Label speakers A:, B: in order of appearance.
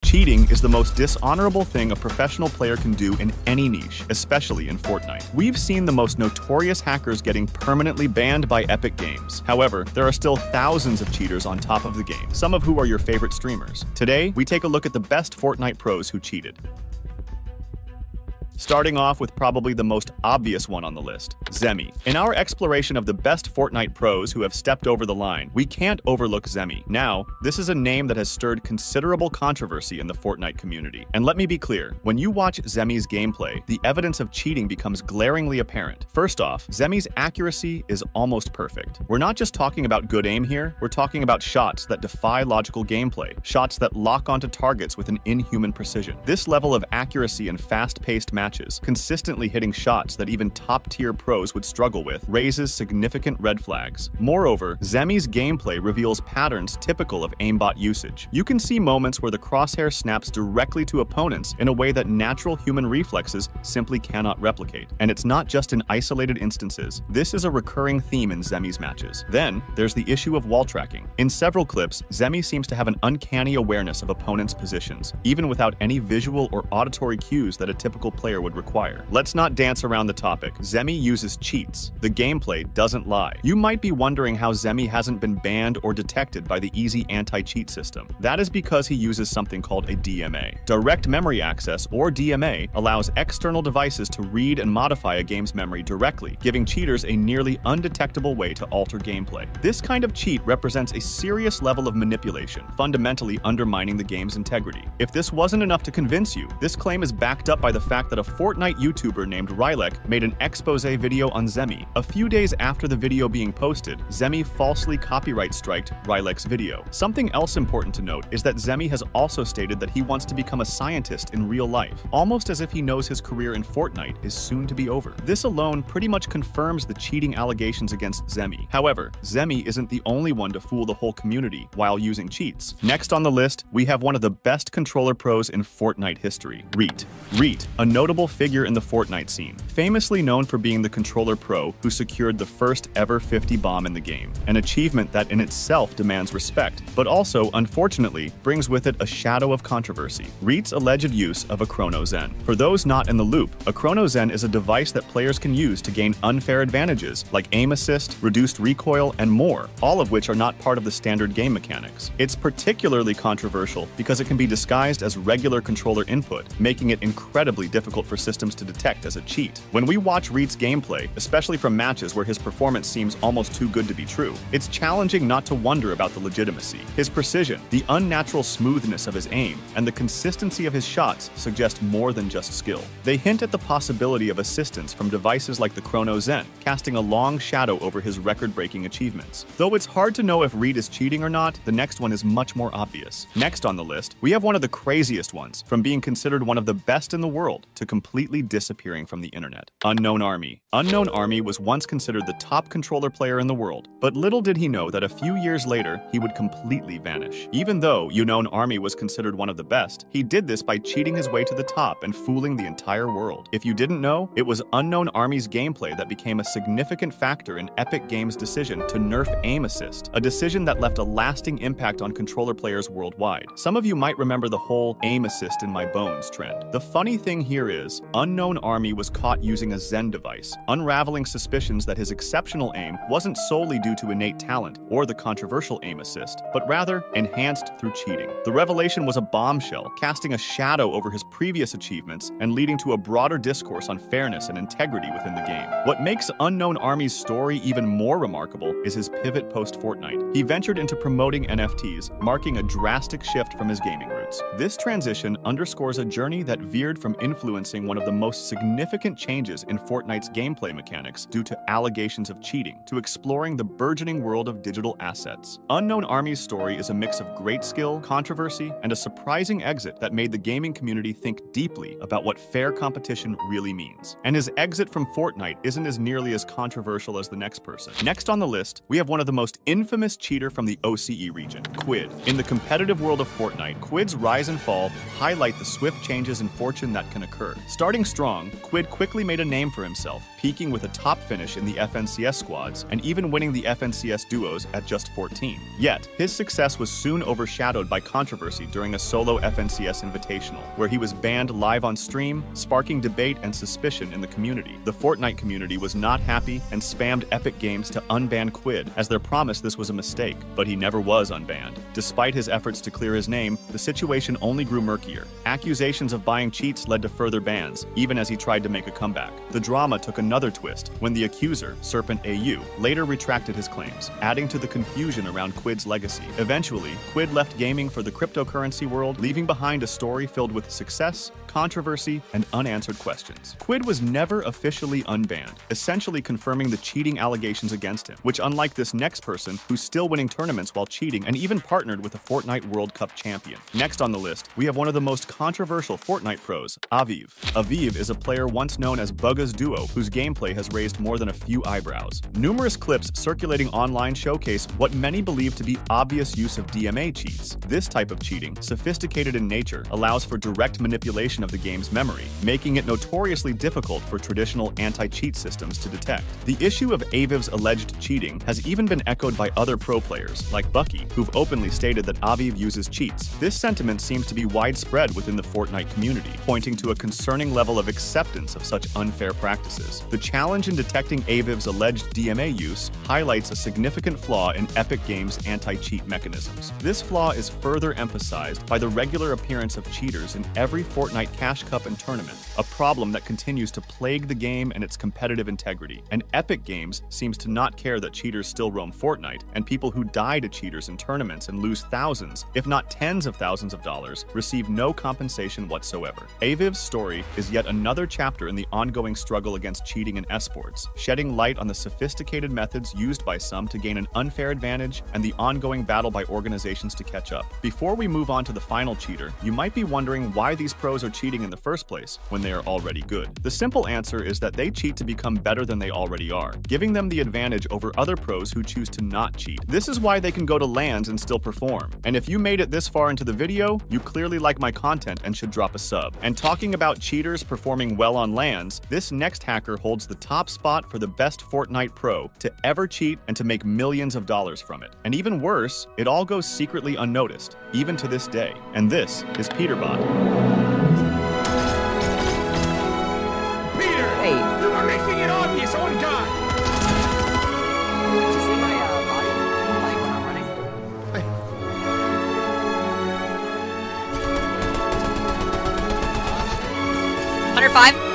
A: Cheating is the most dishonorable thing a professional player can do in any niche, especially in Fortnite. We've seen the most notorious hackers getting permanently banned by Epic Games. However, there are still thousands of cheaters on top of the game, some of who are your favorite streamers. Today, we take a look at the best Fortnite pros who cheated. Starting off with probably the most obvious one on the list, Zemie. In our exploration of the best Fortnite pros who have stepped over the line, we can't overlook Zemie. Now, this is a name that has stirred considerable controversy in the Fortnite community. And let me be clear, when you watch Zemie's gameplay, the evidence of cheating becomes glaringly apparent. First off, Zemie's accuracy is almost perfect. We're not just talking about good aim here, we're talking about shots that defy logical gameplay, shots that lock onto targets with an inhuman precision. This level of accuracy and fast-paced matches, consistently hitting shots that even top-tier pros would struggle with, raises significant red flags. Moreover, Zemie's gameplay reveals patterns typical of aimbot usage. You can see moments where the crosshair snaps directly to opponents in a way that natural human reflexes simply cannot replicate. And it's not just in isolated instances. This is a recurring theme in Zemie's matches. Then, there's the issue of wall tracking. In several clips, Zemie seems to have an uncanny awareness of opponents' positions, even without any visual or auditory cues that a typical player would require. Let's not dance around the topic. Zemie uses cheats. The gameplay doesn't lie. You might be wondering how Zemie hasn't been banned or detected by the easy anti-cheat system. That is because he uses something called a DMA. Direct memory access, or DMA, allows external devices to read and modify a game's memory directly, giving cheaters a nearly undetectable way to alter gameplay. This kind of cheat represents a serious level of manipulation, fundamentally undermining the game's integrity. If this wasn't enough to convince you, this claim is backed up by the fact that a Fortnite YouTuber named Reet made an expose video on Zemie. A few days after the video being posted, Zemie falsely copyright striked Reet's video. Something else important to note is that Zemie has also stated that he wants to become a scientist in real life, almost as if he knows his career in Fortnite is soon to be over. This alone pretty much confirms the cheating allegations against Zemie. However, Zemie isn't the only one to fool the whole community while using cheats. Next on the list, we have one of the best controller pros in Fortnite history, Reet. Reet, a notable figure in the Fortnite scene, famously known for being the controller pro who secured the first ever 50 bomb in the game, an achievement that in itself demands respect, but also, unfortunately, brings with it a shadow of controversy. Reet's alleged use of a Chrono Zen. For those not in the loop, a Chrono Zen is a device that players can use to gain unfair advantages like aim assist, reduced recoil, and more, all of which are not part of the standard game mechanics. It's particularly controversial because it can be disguised as regular controller input, making it incredibly difficult for systems to detect as a cheat. When we watch Reet's gameplay, especially from matches where his performance seems almost too good to be true, it's challenging not to wonder about the legitimacy. His precision, the unnatural smoothness of his aim, and the consistency of his shots suggest more than just skill. They hint at the possibility of assistance from devices like the Chrono Zen, casting a long shadow over his record-breaking achievements. Though it's hard to know if Reet is cheating or not, the next one is much more obvious. Next on the list, we have one of the craziest ones, from being considered one of the best in the world to completely disappearing from the internet. Unknown Army. Unknown Army was once considered the top controller player in the world, but little did he know that a few years later, he would completely vanish. Even though Unknown Army was considered one of the best, he did this by cheating his way to the top and fooling the entire world. If you didn't know, it was Unknown Army's gameplay that became a significant factor in Epic Games' decision to nerf aim assist, a decision that left a lasting impact on controller players worldwide. Some of you might remember the whole aim assist in my bones trend. The funny thing here is, Unknown Army was caught using a Zen device, unraveling suspicions that his exceptional aim wasn't solely due to innate talent or the controversial aim assist, but rather enhanced through cheating. The revelation was a bombshell, casting a shadow over his previous achievements and leading to a broader discourse on fairness and integrity within the game. What makes Unknown Army's story even more remarkable is his pivot post-Fortnite. He ventured into promoting NFTs, marking a drastic shift from his gaming roots. This transition underscores a journey that veered from influencing one of the most significant changes in Fortnite's gameplay mechanics due to allegations of cheating, to exploring the burgeoning world of digital assets. Unknown Army's story is a mix of great skill, controversy, and a surprising exit that made the gaming community think deeply about what fair competition really means. And his exit from Fortnite isn't as nearly as controversial as the next person. Next on the list, we have one of the most infamous cheater from the OCE region, Quid. In the competitive world of Fortnite, Quid's rise and fall highlight the swift changes in fortune that can occur. Starting strong, Quid quickly made a name for himself, peaking with a top finish in the FNCS squads and even winning the FNCS duos at just 14. Yet, his success was soon overshadowed by controversy during a solo FNCS invitational, where he was banned live on stream, sparking debate and suspicion in the community. The Fortnite community was not happy and spammed Epic Games to unban Quid, as their promise this was a mistake, but he never was unbanned. Despite his efforts to clear his name, the situation only grew murkier. Accusations of buying cheats led to further bans, even as he tried to make a comeback. The drama took another twist when the accuser, Serpent AU, later retracted his claims, adding to the confusion around Quid's legacy. Eventually, Quid left gaming for the cryptocurrency world, leaving behind a story filled with success, controversy, and unanswered questions. Quid was never officially unbanned, essentially confirming the cheating allegations against him, which, unlike this next person who's still winning tournaments while cheating and even partnered with a Fortnite World Cup champion. Next on the list, we have one of the most controversial Fortnite pros, Aviv. Aviv is a player once known as Bugga's Duo, whose gameplay has raised more than a few eyebrows. Numerous clips circulating online showcase what many believe to be obvious use of DMA cheats. This type of cheating, sophisticated in nature, allows for direct manipulation of the game's memory, making it notoriously difficult for traditional anti-cheat systems to detect. The issue of Aviv's alleged cheating has even been echoed by other pro players, like Bucky, who've openly stated that Aviv uses cheats. This sentiment seems to be widespread within the Fortnite community, pointing to a concerning level of acceptance of such unfair practices. The challenge in detecting Aviv's alleged DMA use highlights a significant flaw in Epic Games' anti-cheat mechanisms. This flaw is further emphasized by the regular appearance of cheaters in every Fortnite Cash Cup and tournament, a problem that continues to plague the game and its competitive integrity. And Epic Games seems to not care that cheaters still roam Fortnite, and people who die to cheaters in tournaments and lose thousands, if not tens of thousands of dollars, receive no compensation whatsoever. Aviv's story is yet another chapter in the ongoing struggle against cheating in esports, shedding light on the sophisticated methods used by some to gain an unfair advantage and the ongoing battle by organizations to catch up. Before we move on to the final cheater, you might be wondering why these pros are cheating in the first place when they are already good. The simple answer is that they cheat to become better than they already are, giving them the advantage over other pros who choose to not cheat. This is why they can go to LANs and still perform. And if you made it this far into the video, you clearly like my content and should drop a sub. And talking about cheaters performing well on LANs, this next hacker holds the top spot for the best Fortnite pro to ever cheat and to make millions of dollars from it. And even worse, it all goes secretly unnoticed, even to this day. And this is Peterbot.
B: Hey. You are making it obvious on God! Did you see my body? Like when I'm running?
C: Hey.
B: 105?